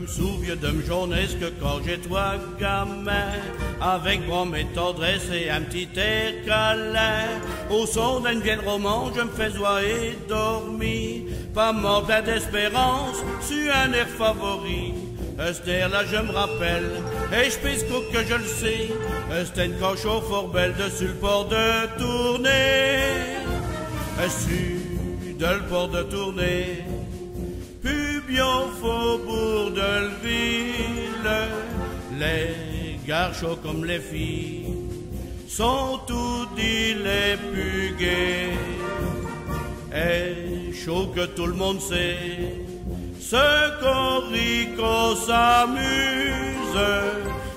me souviens de me jeunesse que quand j'étais gamin, avec grand et tendresse et un petit air câlin, au son d'une vieille roman, je me fais et dormir, pas mort plein d'espérance, sur un air favori. Cet air-là, je me rappelle, et je pisse que je le sais, c'était une cochon fort belle dessus le port de Tournai, sur le port de Tournai. Puis bien au faubourg de ville, les gars chauds comme les filles sont tous dits les plus gais. Et chaud que tout le monde sait, ce qu'on rit, qu'on s'amuse,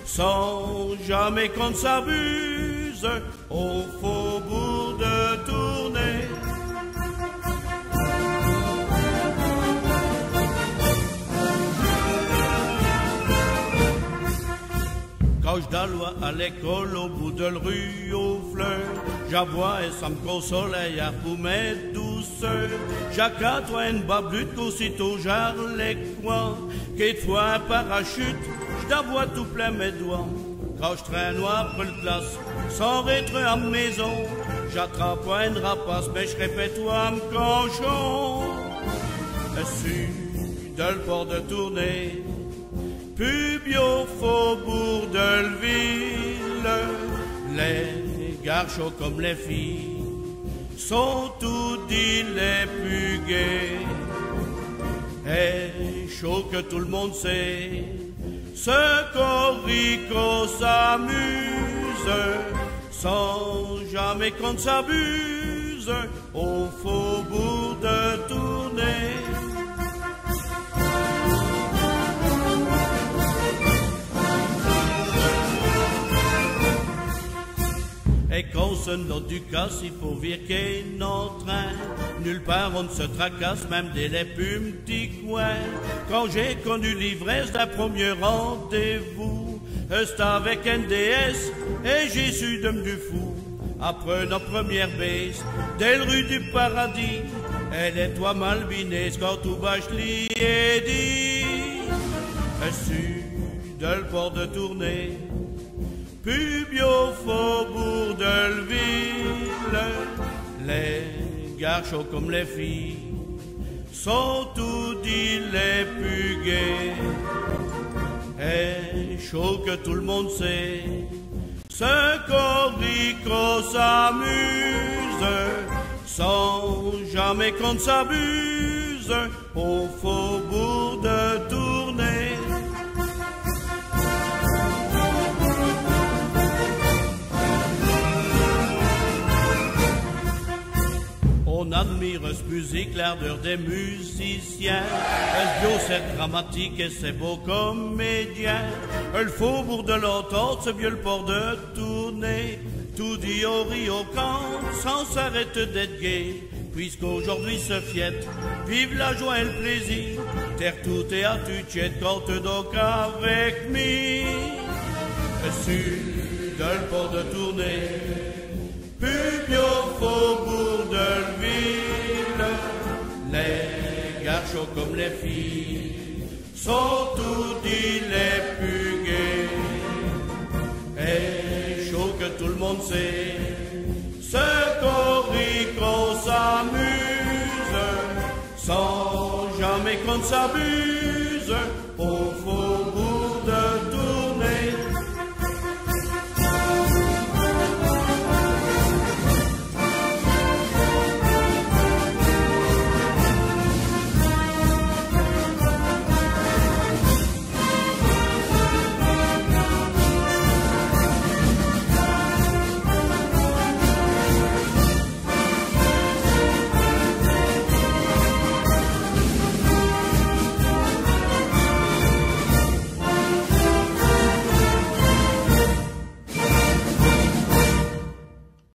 sans jamais qu'on s'abuse, au faubourg de Tournai. Quand je d'allois à l'école au bout de la rue aux fleurs, j'avoue et ça me console hier pour mes douceurs. Chacun toi une bablute qu'aussitôt j'arre les coins, quelquefois un parachute, j'd'avoue tout plein mes doigts. Quand je traîne après le place, sans rentrer à la maison, j'attrape une rapace, mais je répète à me cochon. Sur de le port de Tournai, puis au faubourg de ville, les gars chauds comme les filles sont tous dits les plus gais. Et chaud que tout le monde sait, ce qu'on rit, qu'on s'amuse, sans jamais qu'on s'abuse, au faubourg de Tournai. Et quand se note du casse, il faut virquer notre train. Nulle part on ne se tracasse, même dès les plus petits coins. Quand j'ai connu l'ivresse d'un premier rendez-vous, c'était avec NDS et j'ai su de me du fou. Après nos premières baises, dès le rue du paradis, elle est toi malbinée, quand tout bas je l'y ai dit. Sur de le port de Tournai, puis au faubourg de ville, les gars chauds comme les filles sont tous dits les plus gais. Et chaud que tout le monde sait, ce qu'on rit, qu'on s'amuse, sans jamais qu'on s'abuse, au faubourg de Tournai. On admire cette musique, l'ardeur des musiciens. Elle bio, c'est dramatique et c'est beau comédien. Le faubourg de l'entente, ce vieux le port de Tournai. Tout dit au riz au camp, sans s'arrêter d'être gai. Puisqu'aujourd'hui se fiette, vive la joie et le plaisir. Terre tout et à tu tiède, compte donc avec mi. Sur le port de Tournai, puis au faubourg de ville, les gars chauds comme les filles sont tous dits les plus gais. Et chaud que tout le monde sait, ce qu'on rit, qu'on s'amuse, sans jamais qu'on s'abuse.